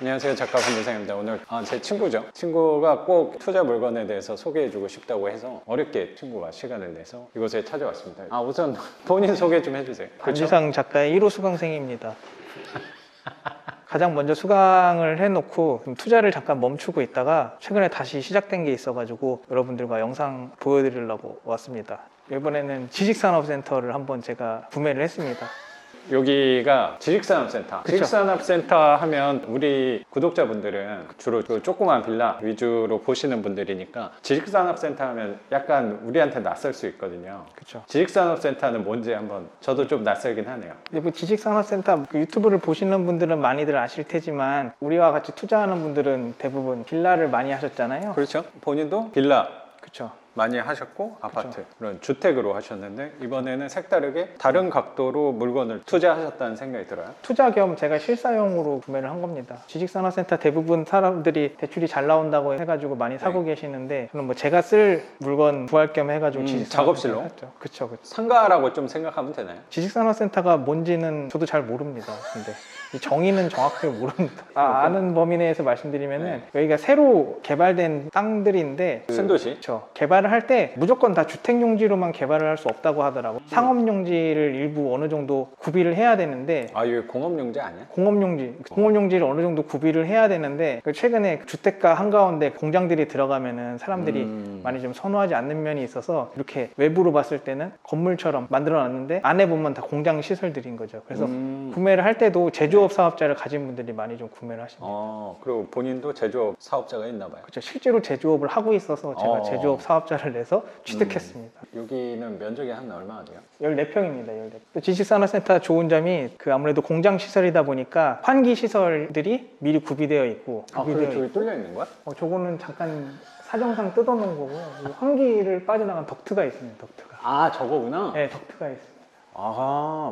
안녕하세요, 작가 권대상입니다. 오늘 제 친구죠. 친구가 꼭 투자 물건에 대해서 소개해주고 싶다고 해서 어렵게 친구가 시간을 내서 이곳에 찾아왔습니다. 우선 본인 소개 좀 해주세요. 권지상 작가의 1호 수강생입니다. 가장 먼저 수강을 해놓고 투자를 잠깐 멈추고 있다가 최근에 다시 시작된 게 있어가지고 여러분들과 영상 보여드리려고 왔습니다. 이번에는 지식산업센터를 한번 제가 구매를 했습니다. 여기가 지식산업센터. 그쵸? 지식산업센터 하면 우리 구독자분들은 주로 그 조그만 빌라 위주로 보시는 분들이니까 지식산업센터 하면 약간 우리한테 낯설 수 있거든요. 그렇죠. 지식산업센터는 뭔지 한번 저도 좀 낯설긴 하네요. 뭐 지식산업센터 유튜브를 보시는 분들은 많이들 아실 테지만 우리와 같이 투자하는 분들은 대부분 빌라를 많이 하셨잖아요. 그렇죠. 본인도 빌라 그렇죠. 많이 하셨고 아파트 그런 주택으로 하셨는데 이번에는 색다르게 다른 각도로 물건을 투자하셨다는 생각이 들어요. 투자 겸 제가 실사용으로 구매를 한 겁니다. 지식산업센터 대부분 사람들이 대출이 잘 나온다고 해가지고 많이 사고 계시는데 저는 뭐 제가 쓸 물건 구할 겸 해가지고 작업실로? 그렇죠. 상가라고 좀 생각하면 되나요? 지식산업센터가 뭔지는 저도 잘 모릅니다. 근데 이 정의는 정확하게 모릅니다. 아는 범위 내에서 말씀드리면은 여기가 새로 개발된 땅들인데 신도시? 그렇죠. 개발을 할 때 무조건 다 주택용지로만 개발을 할 수 없다고 하더라고. 상업용지를 일부 어느 정도 구비를 해야 되는데 이거 공업용지 아니야? 공업용지를 어느 정도 구비를 해야 되는데 최근에 주택가 한가운데 공장들이 들어가면은 사람들이 많이 좀 선호하지 않는 면이 있어서 이렇게 외부로 봤을 때는 건물처럼 만들어 놨는데 안에 보면 다 공장 시설들인 거죠. 그래서 구매를 할 때도 제조업 사업자를 가진 분들이 많이 좀 구매를 하십니다. 그리고 본인도 제조업 사업자가 있나 봐요. 그렇죠. 실제로 제조업을 하고 있어서 제가 제조업 사업자를 내서 취득했습니다. 여기는 면적이 한 얼마나 돼요? 14평입니다. 14평. 지식산업센터 좋은 점이 아무래도 공장 시설이다 보니까 환기 시설들이 미리 구비되어 있고 그리고 저기 뚫려 있는 거야? 저거는 잠깐 사정상 뜯어놓은 거고요. 환기를 빠져나간 덕트가 있습니다. 덕트가. 저거구나? 네, 덕트가 있습니다.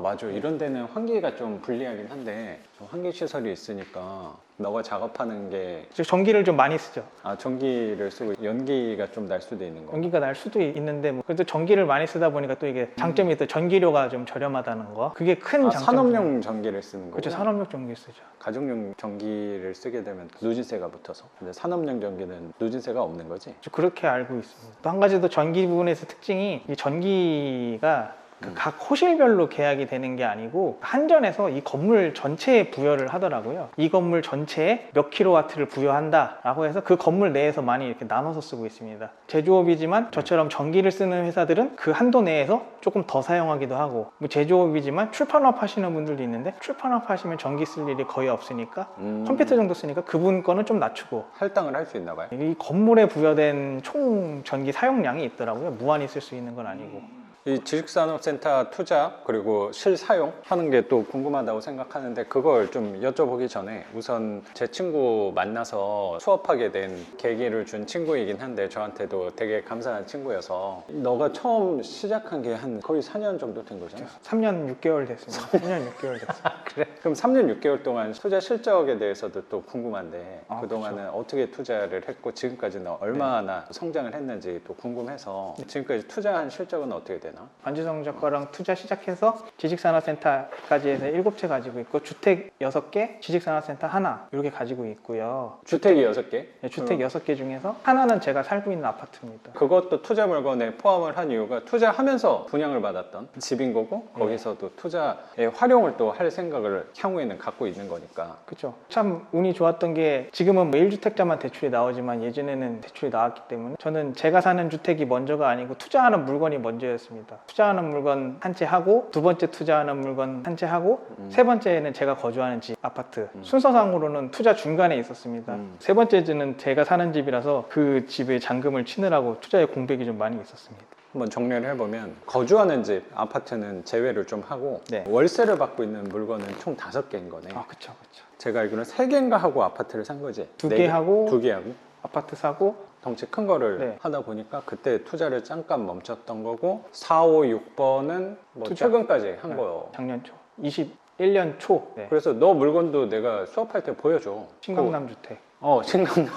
맞아. 이런 데는 환기가 좀 불리하긴 한데 환기 시설이 있으니까 너가 작업하는 게 전기를 좀 많이 쓰죠. 전기를 쓰고 연기가 좀 날 수도 있는 거. 연기가 날 수도 있는데 그래도 전기를 많이 쓰다 보니까 또 이게 장점이 있어. 전기료가 좀 저렴하다는 거. 그게 큰 장점. 산업용 전기를 쓰는 거고. 그렇죠. 산업용 전기 쓰죠. 가정용 전기를 쓰게 되면 누진세가 붙어서. 근데 산업용 전기는 누진세가 없는 거지. 그렇게 알고 있습니다. 또 한 가지 더 전기 부분에서 특징이 이 전기가 각 호실별로 계약이 되는 게 아니고 한전에서 이 건물 전체에 부여를 하더라고요. 이 건물 전체에 몇 킬로와트를 부여한다 라고 해서 그 건물 내에서 많이 이렇게 나눠서 쓰고 있습니다. 제조업이지만 저처럼 전기를 쓰는 회사들은 그 한도 내에서 조금 더 사용하기도 하고, 뭐 제조업이지만 출판업 하시는 분들도 있는데 출판업 하시면 전기 쓸 일이 거의 없으니까 컴퓨터 정도 쓰니까 그분 거는 좀 낮추고 할당을 할 수 있나 봐요. 이 건물에 부여된 총 전기 사용량이 있더라고요. 무한히 쓸 수 있는 건 아니고. 이 지식산업센터 투자 그리고 실사용하는 게 또 궁금하다고 생각하는데 그걸 좀 여쭤보기 전에 우선 제 친구 만나서 수업하게 된 계기를 준 친구이긴 한데 저한테도 되게 감사한 친구여서 너가 처음 시작한 게 한 거의 4년 정도 된 거잖아? 3년 6개월 됐습니다. 3년 6개월 됐어요. 그래? 그럼 3년 6개월 동안 투자 실적에 대해서도 또 궁금한데 그동안은 그렇죠. 어떻게 투자를 했고 지금까지는 얼마나 성장을 했는지 또 궁금해서 지금까지 투자한 실적은 어떻게 되나? 권지상 작가랑 투자 시작해서 지식산업센터까지 해서 7채 가지고 있고 주택 6개, 지식산업센터 하나 이렇게 가지고 있고요. 주택이 6개? 네, 주택 6개 중에서 하나는 제가 살고 있는 아파트입니다. 그것도 투자 물건에 포함을 한 이유가 투자하면서 분양을 받았던 집인 거고 거기서도 투자에 활용을 또 할 생각을 향후에는 갖고 있는 거니까. 그렇죠. 참 운이 좋았던 게 지금은 뭐 1주택자만 대출이 나오지만 예전에는 대출이 나왔기 때문에 저는 제가 사는 주택이 먼저가 아니고 투자하는 물건이 먼저였습니다. 투자하는 물건 한 채 하고 두 번째 투자하는 물건 한 채 하고 세 번째는 제가 거주하는 집 아파트. 순서상으로는 투자 중간에 있었습니다. 세 번째는 제가 사는 집이라서 그 집에 잔금을 치느라고 투자에 공백이 좀 많이 있었습니다. 한번 정리를 해보면 거주하는 집 아파트는 제외를 좀 하고 월세를 받고 있는 물건은 총 5개인 거네. 그렇죠. 제가 알기로는 3개인가 하고 아파트를 산 거지? 2개 하고 2개 하고 아파트 사고 덩치 큰 거를 하다 보니까 그때 투자를 잠깐 멈췄던 거고 4, 5, 6번은 뭐 최근까지 한 거요. 작년 초 21년 초. 그래서 너 물건도 내가 수업할 때 보여줘. 신강남 주택. 신강남.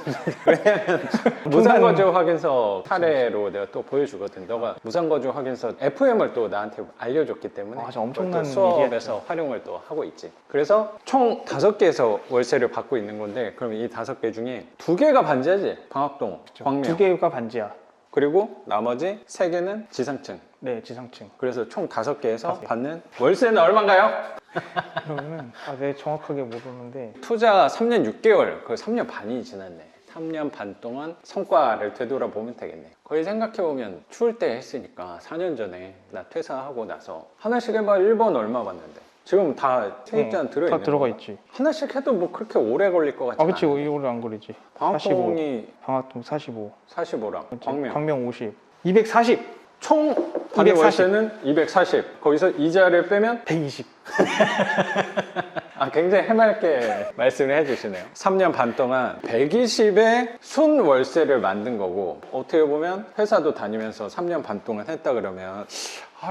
왜냐면 무상거주 확인서 사례로 내가 또 보여주거든. 너가 무상거주 확인서 FM을 또 나한테 알려줬기 때문에 진짜 엄청난 또 수업에서 일이었죠. 활용을 또 하고 있지. 그래서 총 5개에서 월세를 받고 있는 건데, 그럼 이 5개 중에 2개가 반지하지. 방학동, 광명. 2개가 반지하. 그리고 나머지 3개는 지상층. 네, 지상층. 그래서 총 5개에서 5개. 받는 월세는 얼마인가요? 그러면은 네, 정확하게 모르는데 투자 3년 6개월, 그 3년 반이 지났네. 3년 반 동안 성과를 되돌아보면 되겠네. 거의 생각해보면 추울 때 했으니까 4년 전에 나 퇴사하고 나서 하나씩 해봐 1번 얼마 받는데 지금 다 세입자는 들어있는 다 들어가 건가? 있지. 하나씩 해도 뭐 그렇게 오래 걸릴 것 같지 아, 그치. 않아. 이거를 안 걸리지. 방학동이 45. 방학동 45. 45랑 그치? 광명 광명 50. 240. 총 받는 240. 월세는 240. 거기서 이자를 빼면 120. 굉장히 해맑게 말씀을 해주시네요. 3년 반 동안 120의 순 월세를 만든 거고, 어떻게 보면 회사도 다니면서 3년 반 동안 했다 그러면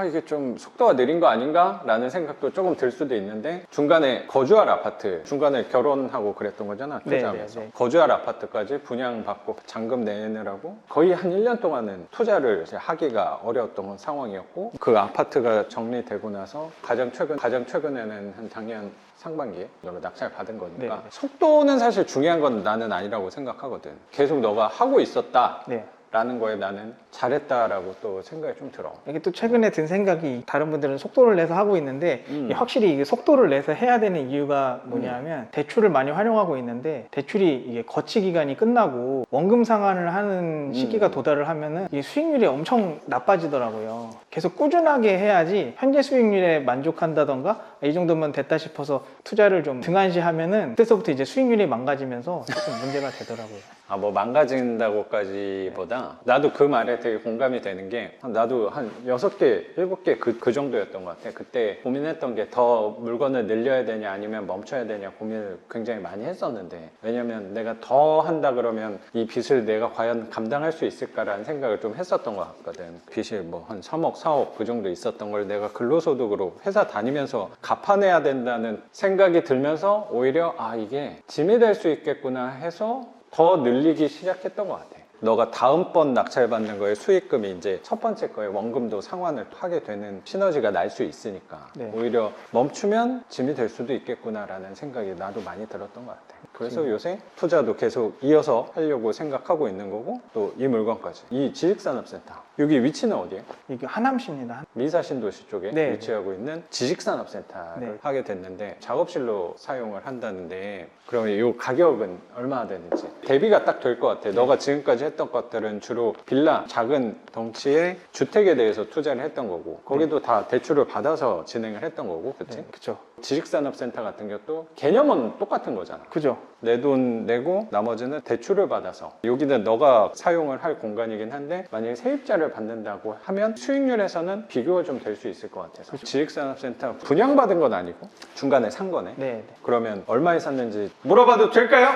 이게 좀 속도가 느린 거 아닌가? 라는 생각도 조금 들 수도 있는데, 중간에 거주할 아파트, 중간에 결혼하고 그랬던 거잖아, 투자하면서. 네, 네. 거주할 아파트까지 분양받고 잔금 내느라고 거의 한 1년 동안은 투자를 이제 하기가 어려웠던 상황이었고, 그 아파트가 정리되고 나서 가장 최근에는 한 작년 상반기에 너가 낙찰 받은 거니까 네. 속도는 사실 중요한 건 나는 아니라고 생각하거든. 계속 너가 하고 있었다 네. 라는 거에 나는 잘했다라고 또 생각이 좀 들어. 이게 또 최근에 든 생각이, 다른 분들은 속도를 내서 하고 있는데 이게 확실히 이게 속도를 내서 해야 되는 이유가 뭐냐면 대출을 많이 활용하고 있는데, 대출이 이게 거치 기간이 끝나고 원금 상환을 하는 시기가 도달을 하면은 이 수익률이 엄청 나빠지더라고요. 계속 꾸준하게 해야지 현재 수익률에 만족한다던가 이 정도면 됐다 싶어서 투자를 좀 등한시하면은 그때서부터 이제 수익률이 망가지면서 조금 문제가 되더라고요. 뭐 망가진다고까지 보다 나도 그 말에 되게 공감이 되는 게, 나도 한 6개, 7개 그 정도였던 것 같아. 그때 고민했던 게 더 물건을 늘려야 되냐 아니면 멈춰야 되냐 고민을 굉장히 많이 했었는데, 왜냐면 내가 더 한다 그러면 이 빚을 내가 과연 감당할 수 있을까라는 생각을 좀 했었던 것 같거든. 빚이 뭐 한 3억, 4억 그 정도 있었던 걸 내가 근로소득으로 회사 다니면서 갚아내야 된다는 생각이 들면서 오히려 이게 짐이 될 수 있겠구나 해서 더 늘리기 시작했던 것 같아. 너가 다음번 낙찰받는 거에 수익금이 이제 첫 번째 거에 원금도 상환을 하게 되는 시너지가 날 수 있으니까 네. 오히려 멈추면 짐이 될 수도 있겠구나라는 생각이 나도 많이 들었던 것 같아. 그래서 요새 투자도 계속 이어서 하려고 생각하고 있는 거고, 또 이 물건까지. 이 지식산업센터, 여기 위치는 어디예요? 이게 하남시입니다. 민사신도시 쪽에 네, 위치하고 있는 지식산업센터를 네. 하게 됐는데, 작업실로 사용을 한다는데, 그러면 이 가격은 얼마나 되는지 대비가 딱 될 것 같아. 너가 지금까지 했던 것들은 주로 빌라, 작은 덩치의 주택에 대해서 투자를 했던 거고, 거기도 다 대출을 받아서 진행을 했던 거고, 그치? 네, 그쵸. 지식산업센터 같은 것도 개념은 똑같은 거잖아. 그죠. 내 돈 내고 나머지는 대출을 받아서, 여기는 너가 사용을 할 공간이긴 한데 만약에 세입자를 받는다고 하면 수익률에서는 비교가 좀 될 수 있을 것 같아서. 지식산업센터 분양받은 건 아니고 중간에 산 거네. 네. 그러면 얼마에 샀는지 물어봐도 될까요?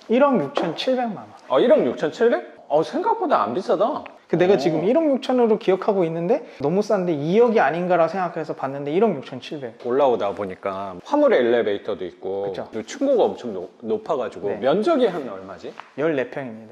1억 6,700만 원. 1억 6,700? 생각보다 안 비싸다. 내가 지금 1억 6천으로 기억하고 있는데 너무 싼데 2억이 아닌가라 생각해서 봤는데 1억 6,700. 올라오다 보니까 화물 엘리베이터도 있고, 그쵸. 또 층고가 엄청 높아가지고. 네. 면적이 한 얼마지? 14평입니다.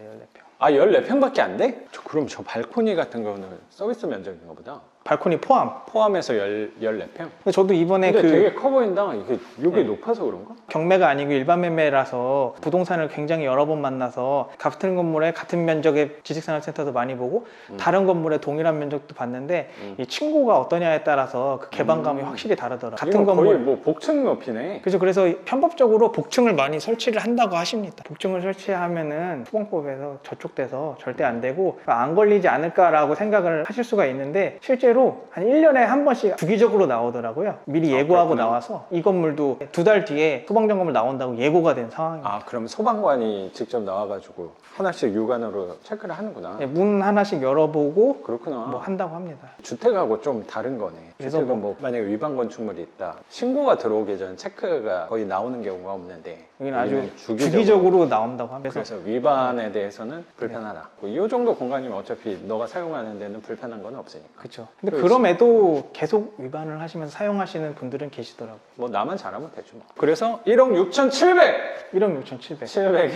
14평. 14평밖에 안 돼? 그럼 저 발코니 같은 거는 서비스 면적인가 보다. 발코니 포함. 포함해서 14평? 근데 저도 이번에 근데 그 되게 커 보인다. 이게 여기 네. 높아서 그런가? 경매가 아니고 일반 매매라서 부동산을 굉장히 여러 번 만나서 같은 건물에 같은 면적의 지식산업센터도 많이 보고 다른 건물에 동일한 면적도 봤는데 이 층고가 어떠냐에 따라서 그 개방감이 확실히 다르더라고요. 같은 이건 거의 건물. 뭐 복층 높이네. 그래서 편법적으로 복층을 많이 설치를 한다고 하십니다. 복층을 설치하면은 소방법에서 저촉돼서 절대 안 되고 안 걸리지 않을까라고 생각을 하실 수가 있는데, 실제로 한 1년에 한 번씩 주기적으로 나오더라고요. 미리 예고하고 그렇구나. 나와서 이 건물도 2달 뒤에 소방점검을 나온다고 예고가 된 상황입니다. 그럼 소방관이 직접 나와가지고 하나씩 육안으로 체크를 하는구나. 네, 문 하나씩 열어보고 그렇구나. 뭐 한다고 합니다. 주택하고 좀 다른 거네. 그래서 주택은 뭐 만약에 위반 건축물이 있다, 신고가 들어오기 전 체크가 거의 나오는 경우가 없는데, 여기는 아주 여기는 주기적으로 나온다고 합니다. 그래서 위반에 대해서는 불편하다. 이 정도 공간이면 어차피 너가 사용하는 데는 불편한 건 없으니까. 그렇죠. 근데 그렇지. 그럼에도 계속 위반을 하시면서 사용하시는 분들은 계시더라고요. 뭐 나만 잘하면 되죠. 뭐. 그래서 1억 6,700! 1억 6,700. 700에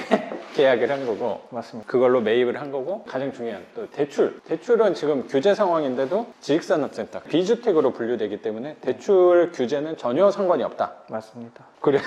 계약을 한 거고 맞습니다. 그걸로 매입을 한 거고 가장 중요한 또 대출. 대출은 지금 규제 상황인데도 지익산업센터 비주택으로 분류되기 때문에 대출 규제는 전혀 상관이 없다. 맞습니다. 그래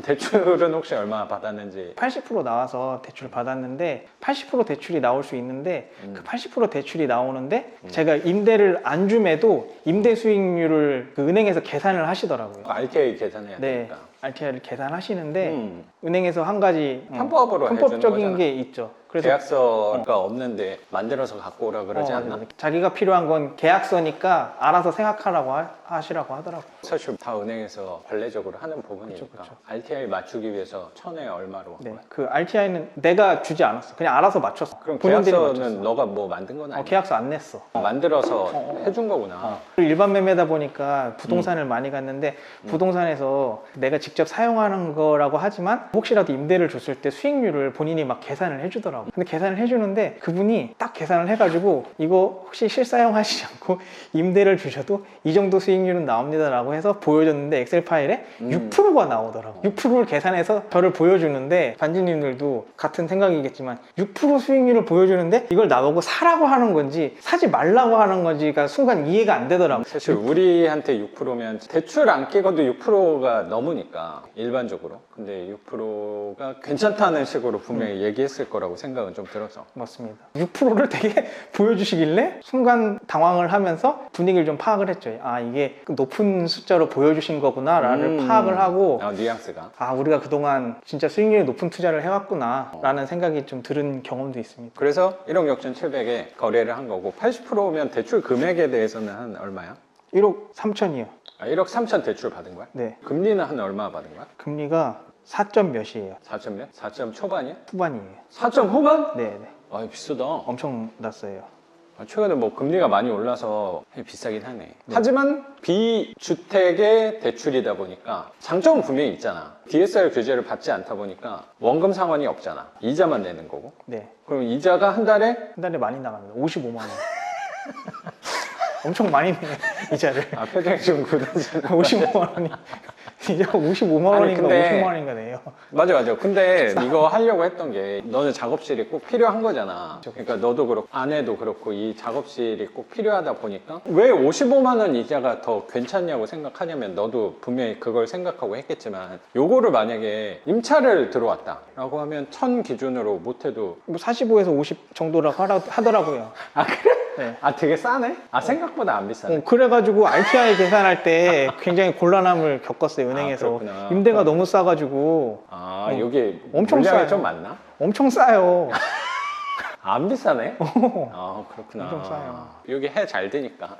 대출은 혹시 얼마 받았는지 80% 나와서 대출을 받았는데 80% 대출이 나올 수 있는데 그 80% 대출이 나오는데 제가 임대를 안 줌에도 임대 수익률을 그 은행에서 계산을 하시더라고요. RTA 계산해야 네, 되니까 RTI를 계산하시는데 은행에서 한 가지 편법으로 해주는 편법적인 거잖아. 게 있죠. 그래서 계약서가 없는데 만들어서 갖고 오라 그러지 않나? 맞아요. 자기가 필요한 건 계약서니까 알아서 생각하라고 하시라고 하더라고요. 사실 다 은행에서 관례적으로 하는 부분이니까 그쵸. RTI 맞추기 위해서 1,000에 얼마로 한 네, 거야? 그 RTI는 내가 주지 않았어. 그냥 알아서 맞췄어. 그럼 본인들이 계약서는 맞췄어. 너가 뭐 만든 건 아니야? 계약서 안 냈어. 만들어서 해준 거구나. 그리고 일반 매매다 보니까 부동산을 많이 갔는데 부동산에서 내가 직접 사용하는 거라고 하지만 혹시라도 임대를 줬을 때 수익률을 본인이 막 계산을 해주더라고. 근데 계산을 해주는데 그분이 딱 계산을 해가지고 이거 혹시 실사용하시지 않고 임대를 주셔도 이 정도 수익률은 나옵니다라고 해서 보여줬는데 엑셀 파일에 6%가 나오더라고. 6%를 계산해서 저를 보여주는데 반지님들도 같은 생각이겠지만 6% 수익률을 보여주는데 이걸 나보고 사라고 하는 건지 사지 말라고 하는 건지가 순간 이해가 안 되더라고. 사실 우리한테 6%면 대출 안 끼고도 6%가 넘으니까 일반적으로. 근데 6%가 괜찮다는 식으로 분명히 얘기했을 거라고 생각은 좀 들어서. 맞습니다. 6%를 되게 보여주시길래 순간 당황을 하면서 분위기를 좀 파악을 했죠. 아, 이게 높은 숫자로 보여주신 거구나라를 파악을 하고 뉘앙스가. 아, 우리가 그동안 진짜 수익률이 높은 투자를 해왔구나 라는 생각이 좀 들은 경험도 있습니다. 그래서 1억 6,700에 거래를 한 거고 80%면 대출 금액에 대해서는 한 얼마야? 1억 3천이요. 1억 3천 대출 받은 거야? 네. 금리는 한 얼마 받은 거야? 금리가 4점 몇이에요. 4점 몇? 4점 초반이야? 후반이에요. 4점 후반? 네, 네. 아 비싸다. 엄청 났어요. 최근에 뭐 금리가 많이 올라서 비싸긴 하네. 하지만 비주택의 대출이다 보니까 장점은 분명히 있잖아. DSR 규제를 받지 않다 보니까 원금 상환이 없잖아. 이자만 내는 거고. 네. 그럼 이자가 한 달에 한 달에 많이 나갑니다. 55만 원. 엄청 많이 내요, 이자를. 표정이 좀 굳어지는 55만 원이. 이자가 55만 원인가 근데 50만 원인가 내요. 맞아. 근데 이거 하려고 했던 게 너는 작업실이 꼭 필요한 거잖아. 그러니까 너도 그렇고 아내도 그렇고 이 작업실이 꼭 필요하다 보니까 왜 55만 원 이자가 더 괜찮냐고 생각하냐면 너도 분명히 그걸 생각하고 했겠지만 요거를 만약에 임차를 들어왔다라고 하면 1,000 기준으로 못해도 뭐 45에서 50 정도라고 하더라고요. 아 그래? 네. 아 되게 싸네? 아 생각보다 안 비싸네. 그래가지고 RTI 계산할 때 굉장히 곤란함을 겪었어요, 은행에서. 그렇구나. 임대가 너무 싸가지고 여기 엄청 물량이 싸요. 좀 많나? 엄청 싸요. 안 비싸네? 아 그렇구나. 엄청 싸요. 여기 해 잘 되니까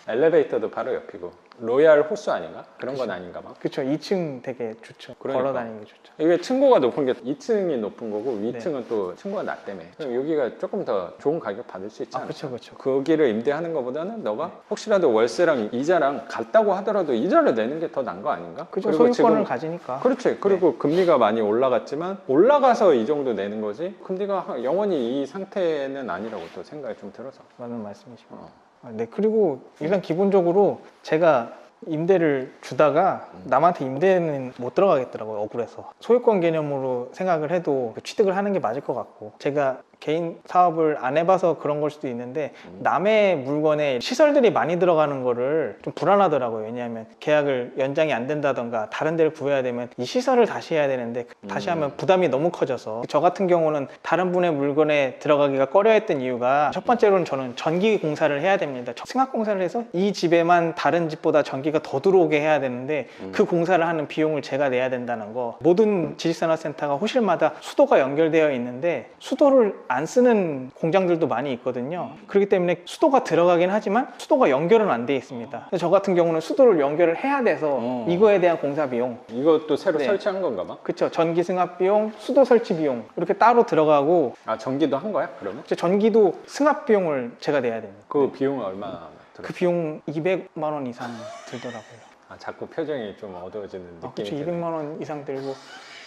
엘리베이터도 바로 옆이고 로얄 호수 아닌가? 그런 건 아닌가 봐. 그쵸, 2층 되게 좋죠. 그러니까. 걸어다니기 좋죠. 이게 층고가 높은 게 2층이 높은 거고 위층은 또 층고가 낮다며. 그럼 여기가 조금 더 좋은 가격 받을 수 있지 않을까? 그쵸. 거기를 임대하는 것보다는 너가 혹시라도 월세랑 이자랑 같다고 하더라도 이자를 내는 게 더 나은 거 아닌가? 그죠, 그리고 소유권을 지금 가지니까. 그렇지. 그리고 금리가 많이 올라갔지만 올라가서 이 정도 내는 거지 금리가 영원히 이 상태는 아니라고 또 생각이 좀 들어서. 맞는 말씀이십니다. 네, 그리고 일단 기본적으로 제가 임대를 주다가 남한테 임대는 못 들어가겠더라고요, 억울해서. 소유권 개념으로 생각을 해도 취득을 하는 게 맞을 것 같고, 제가 개인 사업을 안 해봐서 그런 걸 수도 있는데 남의 물건에 시설들이 많이 들어가는 거를 좀 불안하더라고요. 왜냐하면 계약을 연장이 안 된다던가 다른 데를 구해야 되면 이 시설을 다시 해야 되는데 다시 하면 부담이 너무 커져서 저 같은 경우는 다른 분의 물건에 들어가기가 꺼려했던 이유가 첫 번째로는 저는 전기 공사를 해야 됩니다. 승합 공사를 해서 이 집에만 다른 집보다 전기가 더 들어오게 해야 되는데 그 공사를 하는 비용을 제가 내야 된다는 거. 모든 지식산업센터가 호실마다 수도가 연결되어 있는데 수도를 안 쓰는 공장들도 많이 있거든요. 그렇기 때문에 수도가 들어가긴 하지만 수도가 연결은 안 돼 있습니다. 저 같은 경우는 수도를 연결을 해야 돼서 이거에 대한 공사 비용, 이것도 새로 네. 설치한 건가 봐? 그쵸, 전기 승합 비용, 수도 설치 비용 이렇게 따로 들어가고, 아 전기도 한 거야 그러면? 전기도 승합 비용을 제가 내야 됩니다. 그 비용은 얼마나 들어? 그 비용 200만 원 이상 들더라고요. 아 자꾸 표정이 좀 어두워지는 느낌이 그쵸, 드네. 200만 원 이상 들고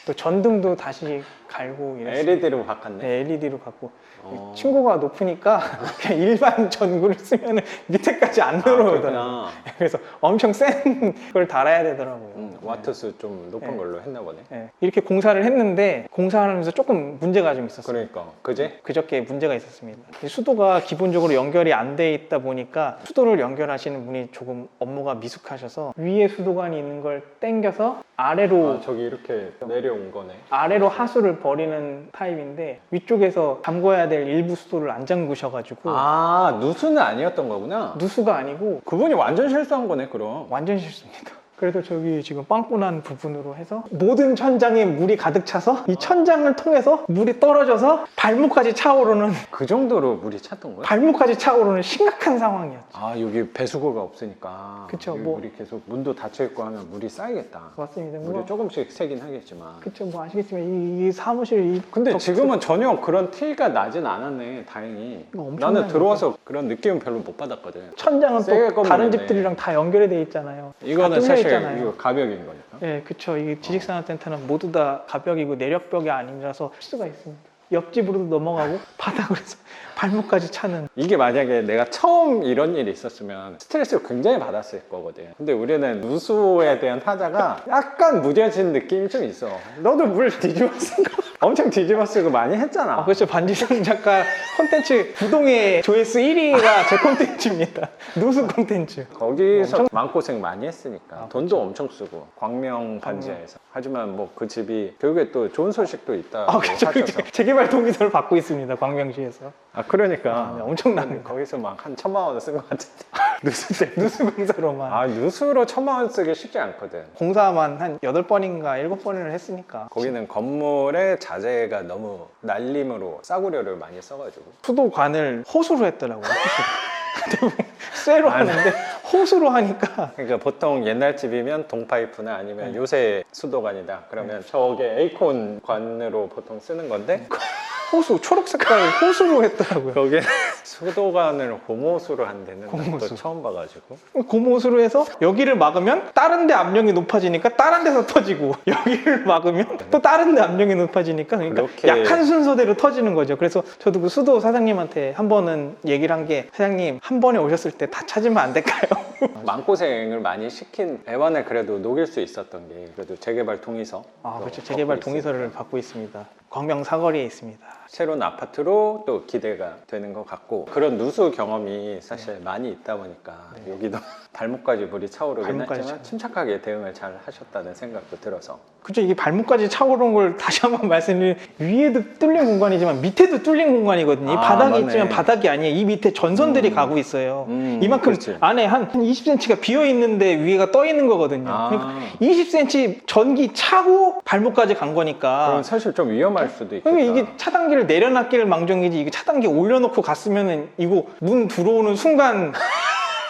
또 전등도 다시 갈고 이랬어요. LED로 바꿨네. 네, LED로 갖고 어. 층고가 높으니까 그냥 일반 전구를 쓰면 밑에까지 안 들어오더라고요. 그렇구나. 그래서 엄청 센 걸 달아야 되더라고요. 와트수 좀 높은 네. 걸로 했나 보네. 네. 이렇게 공사를 했는데 공사하면서 조금 문제가 좀 있었어요. 그러니까 그제? 그저께 문제가 있었습니다. 이 수도가 기본적으로 연결이 안 돼 있다 보니까 수도를 연결하시는 분이 조금 업무가 미숙하셔서 위에 수도관이 있는 걸 땡겨서 아래로 아, 저기 이렇게 내려온 거네. 아래로 하수를 버리는 타입인데 위쪽에서 잠궈야 될 일부 수도를 안 잠그셔가지고 아, 누수는 아니었던 거구나. 누수가 아니고 그분이 완전 실수한 거네, 그럼. 완전 실수입니다. 그래서 저기 지금 빵꾸난 부분으로 해서 모든 천장에 물이 가득 차서 이 천장을 통해서 물이 떨어져서 발목까지 차오르는 그 정도로 물이 찼던 거야? 발목까지 차오르는 심각한 상황이었죠. 아, 여기 배수구가 없으니까. 그쵸, 여기 뭐. 물이 계속 문도 닫혀 있고 하면 물이 쌓이겠다. 맞습니다. 물이 조금씩 새긴 하겠지만. 그쵸, 뭐 아시겠지만 이 사무실 근데 덕- 지금은 전혀 그런 티가 나진 않았네, 다행히. 이거 엄청난 나는 들어와서 그런 느낌은 별로 못 받았거든. 천장은 새 또 다른 건물이네. 집들이랑 다 연결이 돼 있잖아요. 이거는 다 뚫려 사실 있잖아요. 이거 가벽인 거니까. 네, 그쵸. 이게 지식산업센터는 모두 다 가벽이고 내력벽이 아니라서 수가 있습니다. 옆집으로도 넘어가고 바닥으로서 발목까지 차는. 이게 만약에 내가 처음 이런 일이 있었으면 스트레스를 굉장히 받았을 거거든. 근데 우리는 누수에 대한 하자가 약간 무뎌진 느낌이 좀 있어. 너도 물 뒤집어 쓴 거 엄청 뒤집어 쓰고 많이 했잖아. 그렇죠. 반지성 작가 콘텐츠 부동의 조회수 1위가 제 콘텐츠입니다. 누수 콘텐츠. 거기서 마음고생 많이 했으니까 돈도 엄청 쓰고 광명 반지하에서. 하지만 뭐 그 집이 결국에 또 좋은 소식도 있다고 그렇죠. 하셔서. 재개발 동의서를 받고 있습니다. 광명시에서. 아, 그러니까 네, 엄청납니다. 거기서 막 한 1,000만 원 쓴 것 같은데. 누수 때. 누수 공사로만. 아, 누수로 1,000만 원 쓰기 쉽지 않거든. 공사만 한 8번인가 7번을 했으니까. 거기는 건물의 자재가 너무 날림으로 싸구려를 많이 써가지고. 수도관을 호수로 했더라고요. 호수로. 쇠로 하는데 호수로 하니까 그러니까 보통 옛날 집이면 동파이프나 아니면 요새 수도관이다 그러면 저게 에이콘 관으로 보통 쓰는 건데 호수 초록 색깔 호수로 했더라고요. 거기는 수도관을 고무호수로 한 데는 난 또 고무호수. 처음 봐가지고. 고무호수로 해서 여기를 막으면 다른 데 압력이 높아지니까 다른 데서 터지고 여기를 막으면 또 다른 데 압력이 높아지니까 그러니까 그렇게- 약한 순서대로 터지는 거죠. 그래서 저도 그 수도 사장님한테 한 번은 얘기를 한 게 사장님 한 번에 오셨을 때 다 찾으면 안 될까요? 마음고생을 많이 시킨 애완을 그래도 녹일 수 있었던 게 그래도 재개발 동의서. 그렇죠. 재개발 동의서를 받고 있습니다. 광명 사거리에 있습니다. 새로운 아파트로 또 기대가 되는 것 같고 그런 누수 경험이 사실 많이 있다 보니까 여기도 발목까지 물이 차오르긴 발목까지 했지만 침착하게 대응을 잘 하셨다는 생각도 들어서. 그죠. 이게 발목까지 차오른 걸 다시 한번 말씀드리면 위에도 뚫린 공간이지만 밑에도 뚫린 공간이거든요. 이 아, 바닥이 맞네. 있지만 바닥이 아니에요. 이 밑에 전선들이 가고 있어요. 이만큼 그렇지. 안에 한 20cm가 비어 있는데 위에가 떠 있는 거거든요. 아. 그러니까 20cm 전기 차고 발목까지 간 그럼 거니까. 사실 좀 위험할 수도 있겠다. 그러니까 이게 차단기를 내려놨기를 망정이지 이게 차단기 올려놓고 갔으면은 이거 문 들어오는 순간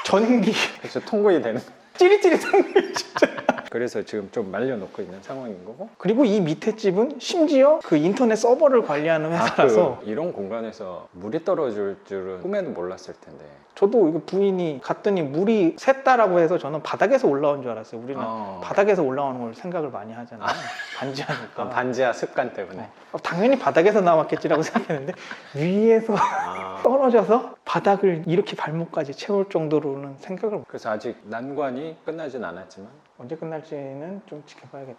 전기 그래서 통구이 되는. 찌릿찌릿한 거예요 진짜. 그래서 지금 좀 말려놓고 있는 상황인 거고. 그리고 이 밑에 집은 심지어 그 인터넷 서버를 관리하는 회사라서 이런 공간에서 물이 떨어질 줄은 꿈에도 몰랐을 텐데. 저도 이거 부인이 갔더니 물이 샜다라고 해서 저는 바닥에서 올라온 줄 알았어요. 우리는 바닥에서 올라오는 걸 생각을 많이 하잖아요. 반지하니까. 반지하 습관 때문에. 당연히 바닥에서 나왔겠지라고 생각했는데 위에서 떨어져서 바닥을 이렇게 발목까지 채울 정도로는 생각을 그래서 아직 난관이 끝나진 않았지만 언제 끝날지는 좀 지켜봐야겠다.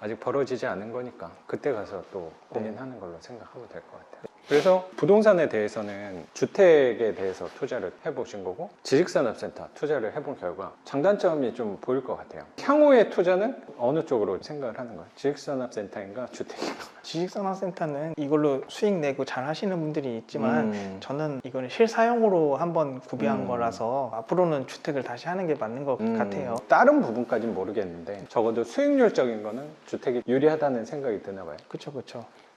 아직 벌어지지 않은 거니까 그때 가서 또 고민하는 걸로 생각하면 될 것 같아요. 그래서 부동산에 대해서는 주택에 대해서 투자를 해보신 거고 지식산업센터 투자를 해본 결과 장단점이 좀 보일 것 같아요. 향후의 투자는 어느 쪽으로 생각을 하는 거예요? 지식산업센터인가 주택인가? 지식산업센터는 이걸로 수익 내고 잘 하시는 분들이 있지만 저는 이거는 실사용으로 한번 구비한 거라서 앞으로는 주택을 다시 하는 게 맞는 것 같아요. 다른 부분까지는 모르겠는데 적어도 수익률적인 거는 주택이 유리하다는 생각이 드나 봐요. 그쵸.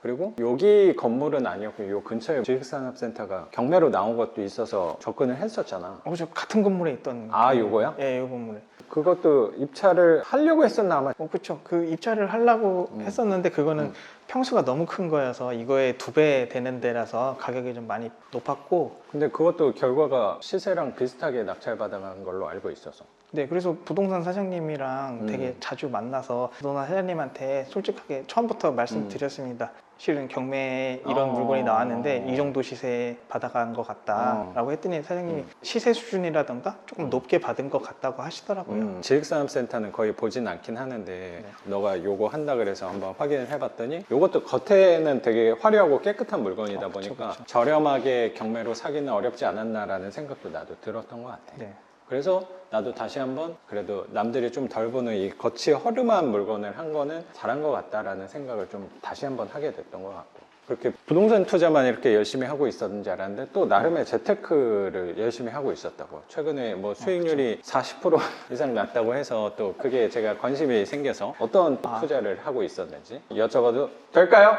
그리고 여기 건물은 아니었고 요 근처에 지식산업센터가 경매로 나온 것도 있어서 접근을 했었잖아. 저 같은 건물에 있던. 아, 요거야? 예, 요 건물에. 그것도 입찰을 하려고 했었나 아마. 그쵸. 그 입찰을 하려고 했었는데 그거는 평수가 너무 큰 거여서 이거의 2배 되는 데라서 가격이 좀 많이 높았고. 근데 그것도 결과가 시세랑 비슷하게 낙찰받아간 걸로 알고 있어서. 네, 그래서 부동산 사장님이랑 되게 자주 만나서 부동산 사장님한테 솔직하게 처음부터 말씀드렸습니다. 실은 경매에 이런 물건이 나왔는데 이 정도 시세에 받아간 것 같다라고 했더니 사장님이 시세 수준이라던가 조금 높게 받은 것 같다고 하시더라고요. 지식산업센터는 거의 보진 않긴 하는데 너가 요거 한다 그래서 한번 확인을 해봤더니 요것도 겉에는 되게 화려하고 깨끗한 물건이다 보니까 그쵸. 저렴하게 경매로 사기는 어렵지 않았나라는 생각도 나도 들었던 것 같아. 네. 그래서 나도 다시 한번 그래도 남들이 좀 덜 보는 이 겉이 허름한 물건을 한 거는 잘한 것 같다라는 생각을 좀 다시 한번 하게 됐던 것 같고, 그렇게 부동산 투자만 이렇게 열심히 하고 있었는지 알았는데 또 나름의 재테크를 열심히 하고 있었다고. 최근에 뭐 수익률이 40% 이상 났다고 해서 또 그게 제가 관심이 생겨서 어떤 투자를 하고 있었는지 여쭤봐도 될까요?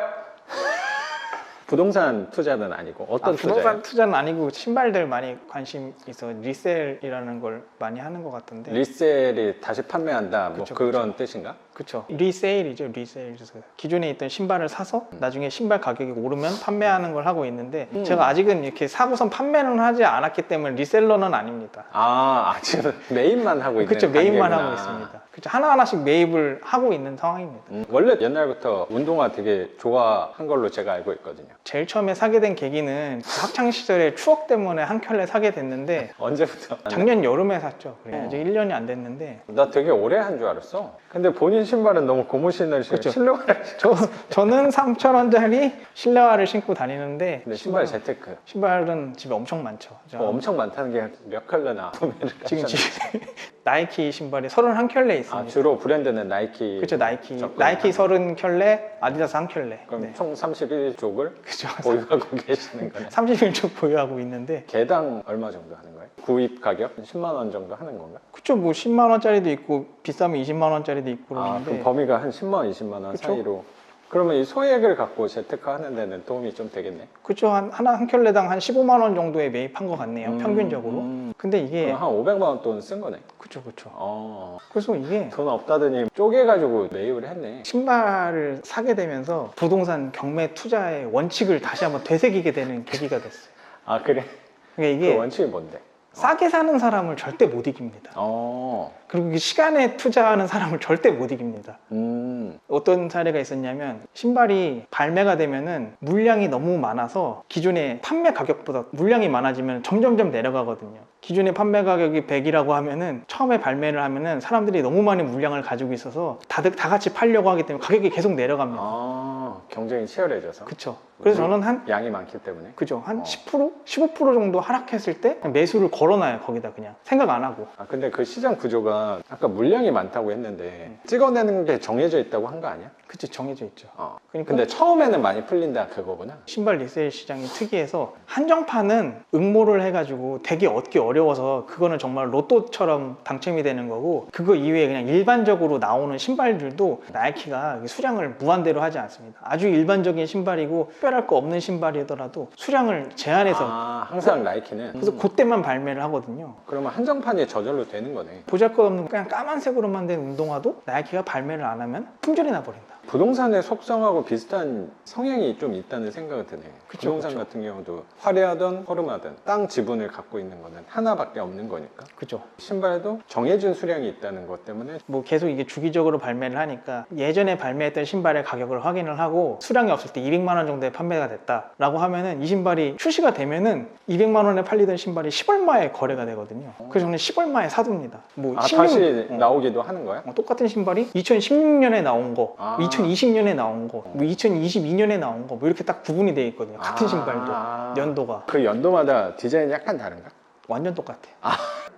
부동산 투자는 아니고 어떤 투자예요? 부동산 투자는 아니고 신발들 많이 관심 있어 리셀이라는 걸 많이 하는 것 같은데. 리셀이 다시 판매한다 뭐 그쵸, 그런 뜻인가? 그렇죠. 리세일이죠. 리세일. 기존에 있던 신발을 사서 나중에 신발 가격이 오르면 판매하는 걸 하고 있는데 제가 아직은 이렇게 사고선 판매는 하지 않았기 때문에 리셀러는 아닙니다. 지금 매입만 하고 있는 그렇죠. 매입만 단계구나. 하고 있습니다. 그렇죠. 하나하나씩 매입을 하고 있는 상황입니다. 원래 옛날부터 운동화 되게 좋아한 걸로 제가 알고 있거든요. 제일 처음에 사게 된 계기는 그 학창 시절의 추억 때문에 한 켤레 사게 됐는데 언제부터? 작년 여름에 샀죠. 아직 1년이 안 됐는데 나 되게 오래 한 줄 알았어. 근데 본인 신발은 너무 고무신을 신고 그쵸. 실내화를 신고. 저는 3,000원짜리 실내화를 신고 다니는데 근데 신발 재테크. 신발은 집에 엄청 많죠. 엄청 많다는 게 몇 켤레나 구매를 지금 하셨는지. 나이키 신발이 31켤레 있습니다. 주로 브랜드는 나이키. 그렇죠. 나이키 접근을 30켤레, 아디다스 1켤레. 그럼 네. 총 31족을 그죠. 보유하고 계시는 거네. 31쪽 보유하고 있는데 개당 얼마 정도 하는 거예요? 구입 가격 10만 원 정도 하는 건가? 그쵸. 뭐 10만 원짜리도 있고 비싸면 20만 원짜리도 있고 그럼 그러는데 범위가 한 10만 원, 20만 원 그쵸? 사이로. 그러면 이 소액을 갖고 재테크 하는 데는 도움이 좀 되겠네. 그쵸. 한 켤레당 한 15만 원 정도에 매입한 것 같네요. 평균적으로. 근데 이게 그럼 한 500만 원 돈 쓴 거네. 그쵸. 그래서 그래서 이게 돈 없다더니 쪼개가지고 매입을 했네. 신발을 사게 되면서 부동산 경매 투자의 원칙을 다시 한번 되새기게 되는 계기가 됐어요. 그래? 그러니까 그 이게 원칙이 뭔데? 싸게 사는 사람을 절대 못 이깁니다. 그리고 이게 시간에 투자하는 사람을 절대 못 이깁니다. 어떤 사례가 있었냐면 신발이 발매가 되면은 물량이 너무 많아서 기존의 판매 가격보다 물량이 많아지면 점점점 내려가거든요. 기존의 판매 가격이 100이라고 하면은 처음에 발매를 하면은 사람들이 너무 많이 물량을 가지고 있어서 다 같이 팔려고 하기 때문에 가격이 계속 내려갑니다. 경쟁이 치열해져서. 그쵸. 그래서 저는 한 양이 많기 때문에. 그죠. 한 10%? 15% 정도 하락했을 때 그냥 매수를 걸어놔요. 거기다 그냥 생각 안 하고. 근데 그 시장 구조가 아까 물량이 많다고 했는데 찍어내는 게 정해져 있다고 한 거 아니야? 그치, 정해져 있죠. 그러니까 근데 처음에는 많이 풀린다 그거구나. 신발 리세일 시장이 특이해서 한정판은 응모를 해가지고 되게 얻기 어려워서 그거는 정말 로또처럼 당첨이 되는 거고, 그거 이외에 그냥 일반적으로 나오는 신발들도 나이키가 수량을 무한대로 하지 않습니다. 아주 일반적인 신발이고 특별할 거 없는 신발이더라도 수량을 제한해서 항상 나이키는. 그래서 그때만 발매를 하거든요. 그러면 한정판이 저절로 되는 거네. 보잘것없는 그냥 까만색으로만 된 운동화도 나이키가 발매를 안 하면 품절이 나버린다. 부동산의 속성하고 비슷한 성향이 좀 있다는 생각이 드네. 그쵸, 부동산 그쵸. 같은 경우도 화려하든 허름하든 땅 지분을 갖고 있는 거는 하나밖에 없는 거니까. 그죠. 신발도 정해진 수량이 있다는 것 때문에. 뭐 계속 이게 주기적으로 발매를 하니까 예전에 발매했던 신발의 가격을 확인을 하고 수량이 없을 때 200만 원 정도에 판매가 됐다라고 하면은 이 신발이 출시가 되면은 200만 원에 팔리던 신발이 10얼마에 거래가 되거든요. 그래서 저는 10얼마에 사둡니다. 뭐 다시 나오기도 하는 거야? 똑같은 신발이 2016년에 나온 거, 2020년에 나온 거, 뭐 2022년에 나온 거, 뭐 이렇게 딱 구분이 되어 있거든요. 같은 신발도 연도가 그 연도마다 디자인이 약간 다른가? 완전 똑같아요.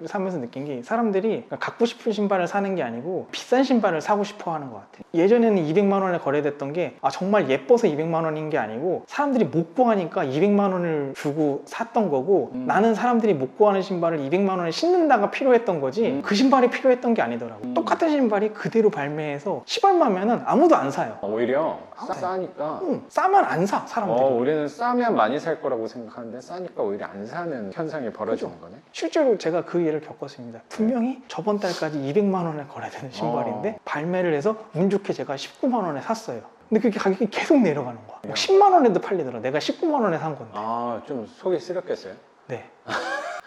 사면서 느낀 게 사람들이 갖고 싶은 신발을 사는 게 아니고 비싼 신발을 사고 싶어 하는 것 같아요. 예전에는 200만 원에 거래됐던 게 정말 예뻐서 200만 원인 게 아니고 사람들이 못 구하니까 200만 원을 주고 샀던 거고, 나는 사람들이 못 구하는 신발을 200만 원에 신는다가 필요했던 거지 그 신발이 필요했던 게 아니더라고요. 똑같은 신발이 그대로 발매해서 10얼마면은 아무도 안 사요. 오히려 싸니까. 싸면 안 사, 사람들이. 우리는 싸면 많이 살 거라고 생각하는데 싸니까 오히려 안 사는 현상이 벌어지는 거네. 실제로 제가 그 일을 겪었습니다. 분명히 저번 달까지 200만 원에 거래되는 신발인데 발매를 해서 운 좋게 제가 19만 원에 샀어요. 근데 그게 가격이 계속 내려가는 거야. 10만 원에도 팔리더라. 내가 19만 원에 산 건데. 좀 속이 쓰렸겠어요. 네.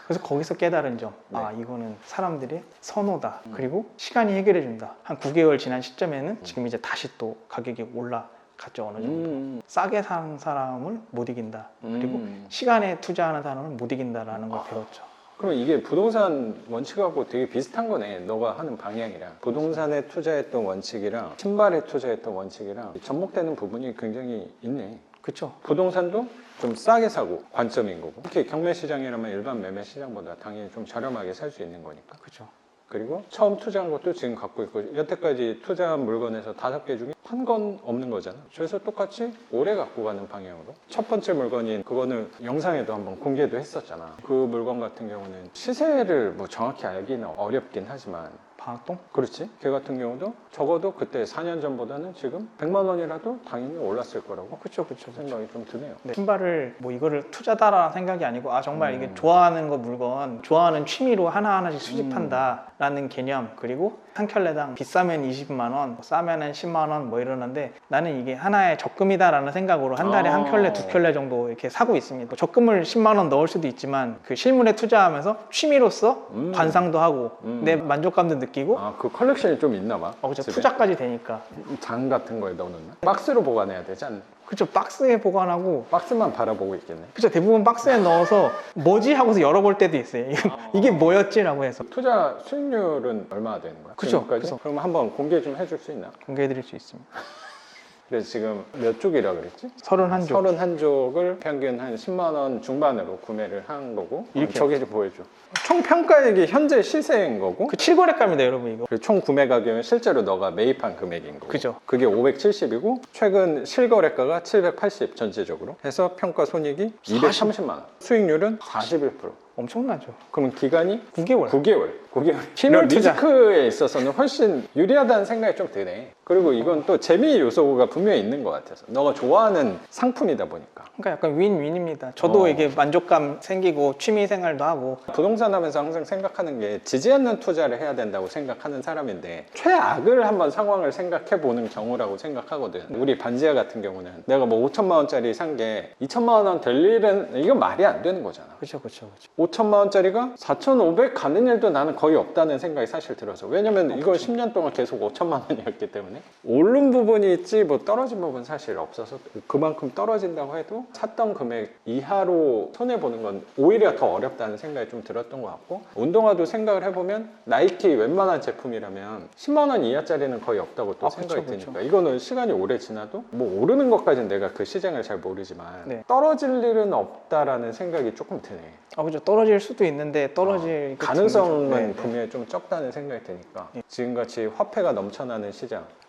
그래서 거기서 깨달은 점, 네. 아 이거는 사람들의 선호다. 그리고 시간이 해결해 준다. 한 9개월 지난 시점에는 지금 이제 다시 또 가격이 올라갔죠. 어느 정도. 싸게 산 사람을 못 이긴다. 그리고 시간에 투자하는 사람을 못 이긴다라는 걸 배웠죠. 그럼 이게 부동산 원칙하고 되게 비슷한 거네. 너가 하는 방향이랑. 부동산에 투자했던 원칙이랑 신발에 투자했던 원칙이랑 접목되는 부분이 굉장히 있네. 그렇죠. 부동산도 좀 싸게 사고 관점인 거고, 특히 경매 시장이라면 일반 매매 시장보다 당연히 좀 저렴하게 살 수 있는 거니까. 그렇죠. 그리고 처음 투자한 것도 지금 갖고 있고, 여태까지 투자한 물건에서 5개 중에 한 건 없는 거잖아. 그래서 똑같이 오래 갖고 가는 방향으로. 첫 번째 물건인 그거는 영상에도 한번 공개도 했었잖아. 그 물건 같은 경우는 시세를 뭐 정확히 알기는 어렵긴 하지만, 방학동? 그렇지. 걔 같은 경우도 적어도 그때 4년 전보다는 지금 100만 원이라도 당연히 올랐을 거라고 그렇죠, 그렇죠. 생각이 좀 드네요. 네. 신발을 뭐 이거를 투자다라는 생각이 아니고 아 정말 이게 좋아하는 거 물건 좋아하는 취미로 하나하나씩 수집한다라는 개념. 그리고 한 켤레당 비싸면 20만 원, 싸면은 10만 원 뭐 이러는데 나는 이게 하나의 적금이다라는 생각으로 한 달에 한 켤레, 두 켤레 정도 이렇게 사고 있습니다. 뭐 적금을 10만 원 넣을 수도 있지만 그 실물에 투자하면서 취미로서 관상도 하고 내 만족감도 느끼고 아, 그 컬렉션이 좀 있나 봐. 그렇죠. 집에? 투자까지 되니까. 장 같은 거에 넣어놓나? 박스로 보관해야 되지 않나? 그렇죠. 박스에 보관하고 박스만 바라보고 있겠네. 그렇죠. 대부분 박스에 넣어서 뭐지 하고서 열어볼 때도 있어요. 이게 뭐였지라고 해서 투자 수익률은 얼마나 되는 거야? 그쵸, 지금까지? 그쵸. 그럼 한번 공개 좀 해줄 수 있나? 공개해드릴 수 있습니다. 그래서 지금 몇 쪽이라 그랬지? 31쪽. 31쪽을 평균 한 10만 원 중반으로 구매를 한 거고, 이렇게 저기 좀 보여줘. 총 평가액이 현재 시세인 거고, 그 7거래가입니다, 여러분 이거. 그리고 총 구매 가격은 실제로 너가 매입한 금액인 거고, 그죠. 그게 570이고 최근 실거래가가 780 전체적으로 해서 평가 손익이 230만 원, 수익률은 41%. 엄청나죠. 그럼 기간이 9개월. 9개월. 실물 이런 투자. 리스크에 있어서는 훨씬 유리하다는 생각이 좀 드네. 그리고 이건 또 재미 요소가 분명히 있는 것 같아서. 너가 좋아하는 상품이다 보니까. 그러니까 약간 윈윈입니다. 저도 이게 만족감 생기고 취미 생활도 하고. 부동산 하면서 항상 생각하는 게 지지 않는 투자를 해야 된다고 생각하는 사람인데, 최악을 한번 상황을 생각해 보는 경우라고 생각하거든. 우리 반지하 같은 경우는 내가 뭐 5천만 원짜리 산 게 2천만 원 될 일은, 이건 말이 안 되는 거잖아. 그렇죠, 그렇죠, 5천만 원짜리가 4,500 가는 일도 나는 거의 없다는 생각이 사실 들어서. 왜냐면 이걸 10년 동안 계속 5천만 원이었기 때문에. 오른 부분이 있지 뭐 떨어진 부분은 사실 없어서, 그만큼 떨어진다고 해도 샀던 금액 이하로 손해보는 건 오히려 더 어렵다는 생각이 좀 들었던 것 같고, 운동화도 생각을 해보면 나이키 웬만한 제품이라면 10만 원 이하짜리는 거의 없다고 또 생각이 그쵸, 그쵸. 드니까, 이거는 시간이 오래 지나도 뭐 오르는 것까지는 내가 그 시장을 잘 모르지만 네. 떨어질 일은 없다라는 생각이 조금 드네. 그렇죠. 떨어질 수도 있는데 떨어질 그 가능성은 네, 네. 분명히 좀 적다는 생각이 드니까, 지금같이 화폐가 넘쳐나는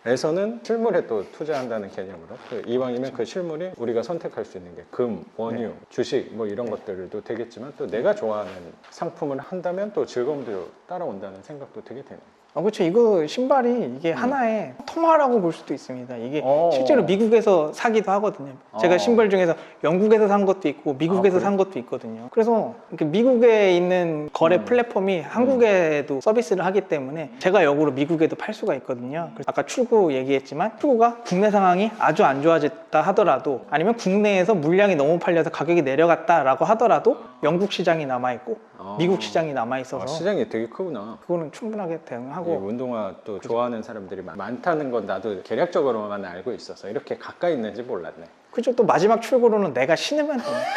시장에서는 실물에 또 투자한다는 개념으로, 이왕이면 그 실물이 우리가 선택할 수 있는 게 금, 원유, 주식 뭐 이런 것들도 되겠지만, 또 내가 좋아하는 상품을 한다면 또 즐거움도 따라온다는 생각도 되게 되네요. 그렇죠. 이거 신발이 이게 하나의 통화라고 볼 수도 있습니다. 이게 어. 실제로 미국에서 사기도 하거든요. 제가 신발 중에서 영국에서 산 것도 있고 미국에서 그래? 산 것도 있거든요. 그래서 이렇게 미국에 있는 거래 플랫폼이 한국에도 서비스를 하기 때문에 제가 역으로 미국에도 팔 수가 있거든요. 그래서 아까 출구 얘기했지만 출구가 국내 상황이 아주 안 좋아졌다 하더라도, 아니면 국내에서 물량이 너무 팔려서 가격이 내려갔다라고 하더라도 영국 시장이 남아있고 미국 시장이 남아있어서 시장이 되게 크구나. 그거는 충분하게 대응하고. 이 운동화 또 좋아하는 사람들이 많다는 건 나도 개략적으로만 알고 있어서 이렇게 가까이 있는지 몰랐네. 그죠. 또 마지막 출구로는 내가 신으면 되니까.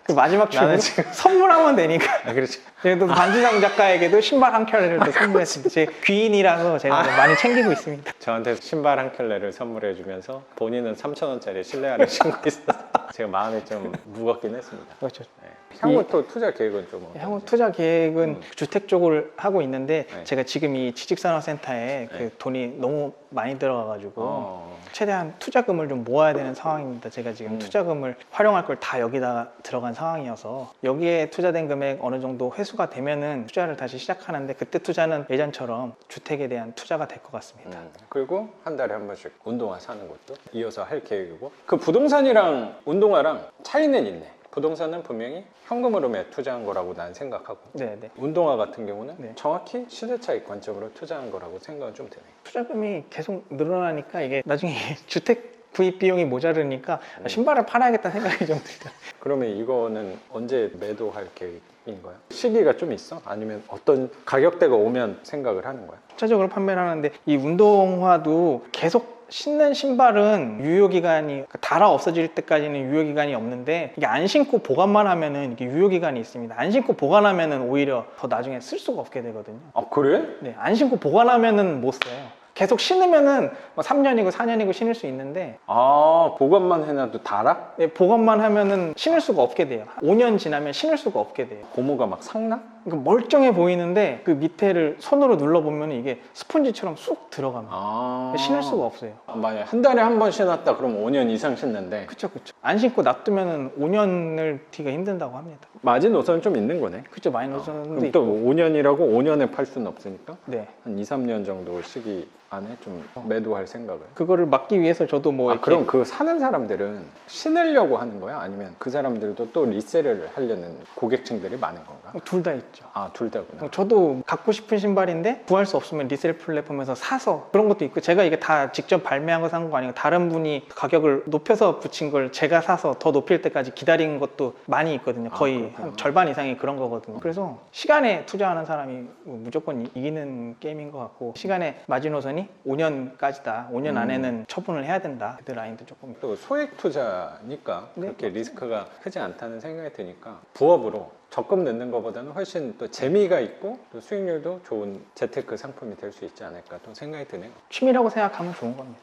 그 마지막 출구 나는 지금- 선물하면 되니까. 그렇지. 제가 또 반지상 작가에게도 신발 한 켤레를 또 선물했습니다. 제 귀인이라서 제가 좀 많이 챙기고 있습니다. 저한테 신발 한 켤레를 선물해 주면서 본인은 3,000원짜리 실내화를 신고 있어서 제가 마음이 좀 무겁긴 했습니다. 그렇죠. 네. 향후 또 투자 계획은 좀 향후 어떤지? 투자 계획은 주택 쪽을 하고 있는데, 네. 제가 지금 이 취직산업센터에 네. 그 돈이 너무 많이 들어가가지고 어. 최대한 투자금을 좀 모아야 되는 상황입니다. 제가 지금 투자금을 활용할 걸 다 여기다 들어간 상황이어서, 여기에 투자된 금액 어느 정도 회수가 되면은 투자를 다시 시작하는데, 그때 투자는 예전처럼 주택에 대한 투자가 될 것 같습니다. 그리고 한 달에 한 번씩 운동화 사는 것도 이어서 할 계획이고, 그 부동산이랑 운동화랑 차이는 있네. 부동산은 분명히 현금으로 투자한 거라고 난 생각하고, 네네. 운동화 같은 경우는 네. 정확히 시대차익 관점으로 투자한 거라고 생각은 좀 드네. 투자금이 계속 늘어나니까 이게 나중에 주택 구입 비용이 모자르니까 신발을 팔아야겠다는 생각이 좀 들어요. 그러면 이거는 언제 매도할 계획인가요? 시기가 좀 있어? 아니면 어떤 가격대가 오면 생각을 하는 거야? 전체적으로 판매를 하는데 이 운동화도 계속 신는 신발은 유효기간이 닳아 없어질 때까지는 유효기간이 없는데 이게 안 신고 보관만 하면은 이게 유효기간이 있습니다. 안 신고 보관하면은 오히려 더 나중에 쓸 수가 없게 되거든요. 아, 그래? 네, 안 신고 보관하면은 못 써요. 계속 신으면은 뭐 3년이고 4년이고 신을 수 있는데 아, 보관만 해놔도 달아? 네, 보관만 하면은 신을 수가 없게 돼요. 5년 지나면 신을 수가 없게 돼요. 고무가 막 삭나? 그러니까 멀쩡해 보이는데 그 밑에를 손으로 눌러보면 이게 스펀지처럼 쑥 들어갑니다. 아. 신을 수가 없어요. 만약 한 달에 한 번 신었다 그러면 5년 이상 신는데 그쵸. 안 신고 놔두면은 5년을 뒤가 힘든다고 합니다. 마지노선은 좀 있는 거네. 그쵸, 많이 넣었는데. 그럼 또 5년이라고 5년에 팔 수는 없으니까 네. 한 2, 3년 정도 시기 안에 좀 매도할 생각을. 그거를 막기 위해서 저도 뭐. 아, 이렇게 그럼 그 사는 사람들은 신으려고 하는 거야? 아니면 그 사람들도 또 리셀을 하려는 고객층들이 많은 건가? 둘 다 있죠. 아, 둘 다구나. 저도 갖고 싶은 신발인데 구할 수 없으면 리셀 플랫폼에서 사서 그런 것도 있고, 제가 이게 다 직접 발매한 거 산 거 아니고 다른 분이 가격을 높여서 붙인 걸 제가 사서 더 높일 때까지 기다린 것도 많이 있거든요. 거의 그렇구나. 한 절반 이상이 그런 거거든요. 그래서 시간에 투자하는 사람이 무조건 이기는 게임인 것 같고, 시간의 마지노선이 5년까지다. 5년 안에는 처분을 해야 된다. 데드라인도 조금. 또 소액 투자니까 네, 그렇게 리스크가 크지 않다는 생각이 드니까 부업으로 적금 넣는 것보다는 훨씬 또 재미가 있고 또 수익률도 좋은 재테크 상품이 될 수 있지 않을까 또 생각이 드네요. 취미라고 생각하면 좋은 겁니다.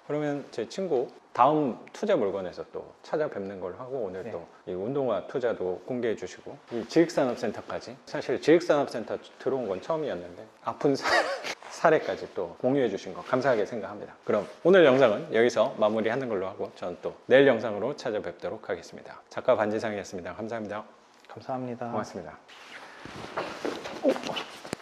그러면 제 친구 다음 투자 물건에서 또 찾아뵙는 걸로 하고, 오늘 네. 또 이 운동화 투자도 공개해 주시고 이 지익산업센터까지, 사실 지익산업센터 들어온 건 처음이었는데 아픈 사례까지 또 공유해 주신 거 감사하게 생각합니다. 그럼 오늘 영상은 여기서 마무리하는 걸로 하고 저는 또 내일 영상으로 찾아뵙도록 하겠습니다. 작가 반지상이었습니다. 감사합니다. 감사합니다. 고맙습니다.